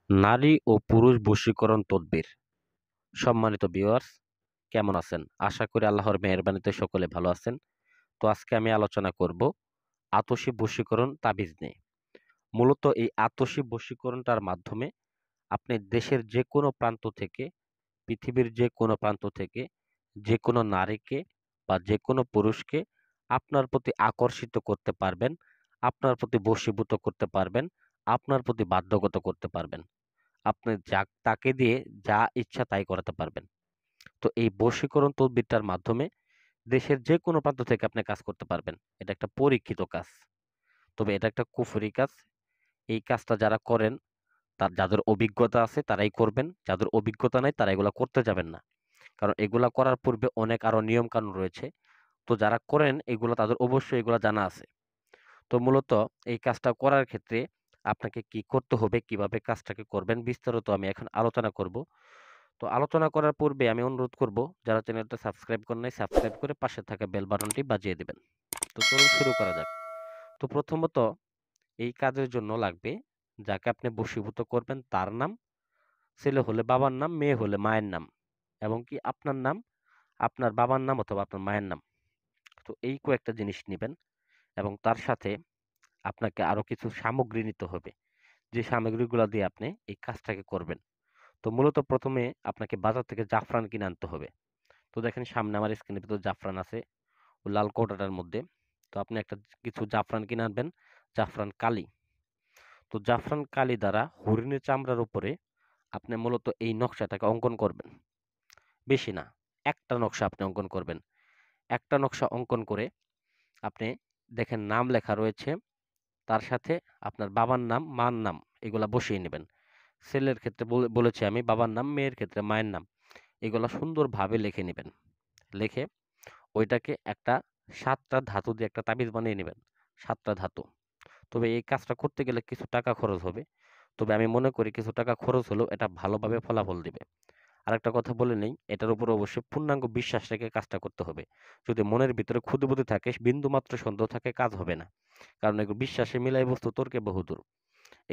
নারী ও পুরুষ বশীকরণ তদবির। সম্মানিত ভিউয়ার্স, কেমন আছেন? আশা করি আল্লাহর মেহেরবানিতে সকলে ভালো আছেন। তো আজকে আমি আলোচনা করব আতশী বশীকরণ তাবিজ নিয়ে। মূলত এই আতশী বশীকরণটার মাধ্যমে আপনি দেশের যে কোনো প্রান্ত থেকে, পৃথিবীর যে কোনো প্রান্ত থেকে যে কোনো নারীকে বা যে কোনো পুরুষকে আপনার প্রতি আকর্ষিত করতে পারবেন, আপনার প্রতি বশীভূত করতে পারবেন, আপনার প্রতি বাধ্যগত করতে পারবেন। আপনি তাকে দিয়ে যা ইচ্ছা তাই করাতে পারবেন। তো এই বশীকরণ তদবিরটার মাধ্যমে দেশের যে কোনো প্রান্ত থেকে আপনি কাজ করতে পারবেন। এটা একটা পরীক্ষিত কাজ। তবে এটা একটা কুফরি কাজ। এই কাজটা যারা করেন, যাদের অভিজ্ঞতা আছে তারাই করবেন। যাদের অভিজ্ঞতা নাই তারা এগুলা করতে যাবেন না। কারণ এগুলা করার পূর্বে অনেক আরো নিয়ম কানুন রয়েছে। তো যারা করেন এগুলো তাদের অবশ্যই এগুলা জানা আছে। তো মূলত এই কাজটা করার ক্ষেত্রে আপনাকে কি করতে হবে, কিভাবে কাজটাকে করবেন বিস্তারিত আমি এখন আলোচনা করব। তো আলোচনা করার পূর্বে আমি অনুরোধ করব, যারা চ্যানেলটা সাবস্ক্রাইব করেন নাই সাবস্ক্রাইব করে পাশে থাকা বেল বাটনটি বাজিয়ে দিবেন। তো চলুন শুরু করা যাক। তো প্রথমত এই কাজের জন্য লাগবে, যাকে আপনি বশীভূত করবেন তার নাম, ছেলে হলে বাবার নাম, মেয়ে হলে মায়ের নাম, এবং কি আপনার নাম, আপনার বাবার নাম অথবা আপনার মায়ের নাম। তো এই কয়েকটা জিনিস নেবেন এবং তার সাথে আপনাকে আরো কিছু সামগ্রী নিতে হবে, যে সামগ্রীগুলো দিয়ে আপনি এই কাজটাকে করবেন। তো মূলত প্রথমে আপনাকে বাজার থেকে জাফরান কিনে আনতে হবে। তো দেখেন সামনে আমার স্ক্রিনের ভিতর জাফরান আছে, ও লাল কৌটাটার মধ্যে। তো আপনি কিছু জাফরান কিনে আনবেন, জাফরান কালি। তো জাফরান কালি দ্বারা হরিণের চামড়ার উপরে আপনি মূলত এই নকশাটাকে অঙ্কন করবেন। বেশি না, একটা নকশা আপনি অঙ্কন করবেন। একটা নকশা অঙ্কন করে আপনি দেখেন নাম লেখা রয়েছে, তার সাথে আপনার বাবার নাম, মার নাম এগুলা বসিয়ে নেবেন। ছেলের ক্ষেত্রে বলেছি আমি বাবার নাম, মেয়ের ক্ষেত্রে মায়ের নাম। এগুলা সুন্দরভাবে লিখে নেবেন। লিখে ওইটাকে একটা ৭টা ধাতু দিয়ে একটা তাবিজ বানিয়ে নেবেন। ৭টা ধাতু। তবে এই কাজটা করতে গেলে কিছু টাকা খরচ হবে। তবে আমি মনে করি কিছু টাকা খরচ হলেও এটা ভালোভাবে ফলাফল দিবে। আরেকটা কথা বলে নেই, এটার উপর অবশ্যই পূর্ণাঙ্গ বিশ্বাস রেখে কাজটা করতে হবে। যদি মনের ভিতরে ক্ষুদ্রবুদ্ধি থাকে, বিন্দুমাত্র সন্দেহ থাকে, কাজ হবে না। কারণ এগুলো বিশ্বাসে মিলাই বস্তু তর্কে বহুদূর।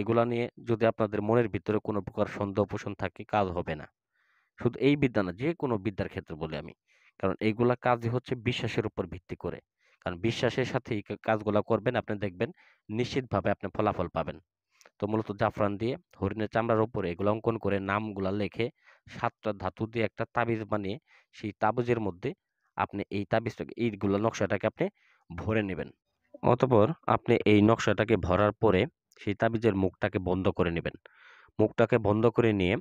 এগুলা নিয়ে যদি আপনাদের মনের ভিতরে কোনো প্রকার সন্দেহ পোষণ থাকে, কাজ হবে না। শুধু এই বিদ্যা না, যে কোনো বিদ্যার ক্ষেত্রে বলি আমি। কারণ এইগুলা কাজই হচ্ছে বিশ্বাসের উপর ভিত্তি করে। কারণ বিশ্বাসের সাথে এই কাজগুলা করবেন, আপনি দেখবেন নিশ্চিতভাবে আপনি ফলাফল পাবেন। তো মূলত জাফরান দিয়ে হরিণের চামড়ার উপরে এগুলো অঙ্কন করে নামগুলা লিখে ৭টা ধাতু দিয়ে একটা তাবিজ বানিয়ে সেই তাবিজের মধ্যে আপনি এই তাবিজটাকে, এইগুলা নকশাটাকে আপনি ভরে নেবেন। অতঃপর আপনি এই নকশাটাকে ভরার পরে সেই তাবিজের মুখটাকে বন্ধ করে নেবেন। মুখটাকে বন্ধ করে নিয়ে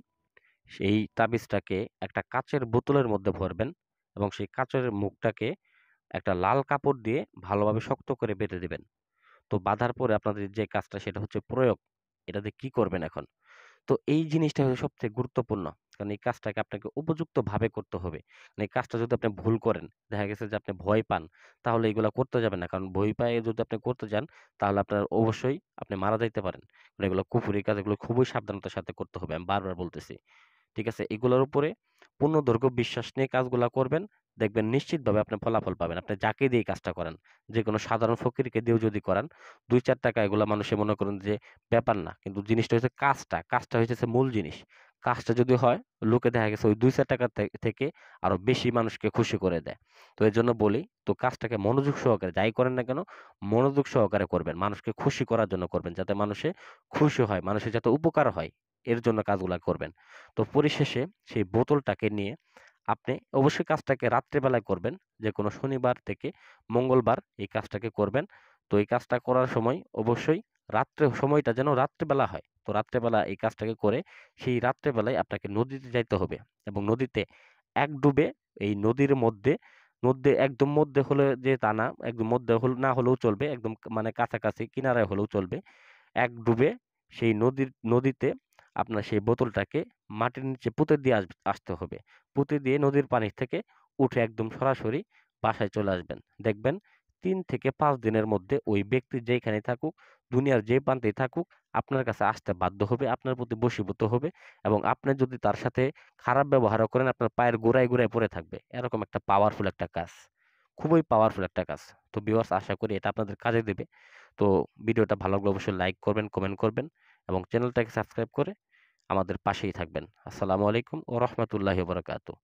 সেই তাবিজটাকে একটা কাচের বোতলের মধ্যে ভরবেন এবং সেই কাচের মুখটাকে একটা লাল কাপড় দিয়ে ভালোভাবে শক্ত করে বেঁধে দিবেন। তো বাঁধার পরে আপনাদের যে কাজটা সেটা হচ্ছে প্রয়োগ। এটাতে কি করবেন এখন? তো এই জিনিসটা হচ্ছে সবচেয়ে গুরুত্বপূর্ণ। কারণ এই কাজটাকে আপনাকে উপযুক্তভাবে করতে হবে। মানে এই কাজটা যদি আপনি ভুল করেন, দেখা গেছে যে আপনি ভয় পান, তাহলে এগুলা করতে যাবেন না। কারণ ভয় পায়ে যদি আপনি করতে যান, তাহলে আপনার অবশ্যই আপনি মারা যাইতে পারেন। মানে এগুলো কুফরি কাজ, এগুলো খুবই সাবধানতার সাথে করতে হবে। আমি বারবার বলতেছি। ঠিক আছে? এগুলোর উপরে পূর্ণদৈর্ঘ্য বিশ্বাস নিয়ে কাজগুলা করবেন। দেখবেন নিশ্চিতভাবে আপনি ফলাফল পাবেন। আপনি যাকে দিয়ে এই কাজটা করান, যেকোনো সাধারণ ফকিরকে দিয়েও যদি করান, ২-৪ টাকা এগুলা মানুষে মনে করেন যে ব্যাপার না। কিন্তু জিনিসটা হচ্ছে কাজটা। কাজটা হইতেছে মূল জিনিস। কাজটা যদি হয়, লোকে দেখা গেছে ওই ২-৪ টাকা থেকে আরো বেশি মানুষকে খুশি করে দেয়। তো এজন্য বলি, তো কাজটাকে মনোযোগ সহকারে যাই করেন না কেন, মনোযোগ সহকারে করবেন। মানুষকে খুশি করার জন্য করবেন। যাতে মানুষে খুশি হয়, মানুষের যাতে উপকার হয়, এর জন্য কাজগুলা করবেন। তো পরিশেষে সেই বোতলটাকে নিয়ে আপনি অবশ্যই কাজটাকে রাত্রে বেলায় করবেন। যেকোনো শনিবার থেকে মঙ্গলবার এই কাজটাকে করবেন। তো এই কাজটা করার সময় অবশ্যই সময়টা যেন রাত্রেবেলা হয়। তো রাত্রেবেলা এই কাজটাকে করে সেই রাত্রেবেলায় আপনাকে নদীতে যাইতে হবে এবং নদীতে এক ডুবে এই নদীর মধ্যে, একদম মধ্যে হলে যে তা না, একদম মধ্যে না হলেও চলবে, একদম মানে কাছাকাছি কিনারায় হলেও চলবে। এক ডুবে সেই নদীতে আপনার সেই বোতলটাকে মাটির নিচে পুঁতে দিয়ে আসতে হবে। পুঁতে দিয়ে নদীর পানি থেকে উঠে একদম সরাসরি বাসায় চলে আসবেন। দেখবেন ৩ থেকে ৫ দিনের মধ্যে ওই ব্যক্তি যেখানেই থাকুক, দুনিয়ার যে প্রান্তেই থাকুক, আপনার কাছে আসতে বাধ্য হবে, আপনার প্রতি বশীভূত হবে এবং আপনি যদি তার সাথে খারাপ ব্যবহারও করেন, আপনার পায়ের গোড়ায়, গোড়ায় পড়ে থাকবে। এরকম একটা পাওয়ারফুল একটা কাজ। খুবই পাওয়ারফুল একটা কাজ। তো ভিউয়ার্স, আশা করি এটা আপনাদের কাজে দেবে। তো ভিডিওটা ভালো লাগলে অবশ্যই লাইক করবেন, কমেন্ট করবেন এবং চ্যানেলটাকে সাবস্ক্রাইব করে আমাদের পাশেই থাকবেন। আসসালামু আলাইকুম ওয়া রাহমাতুল্লাহি ওয়া বারাকাতুহু।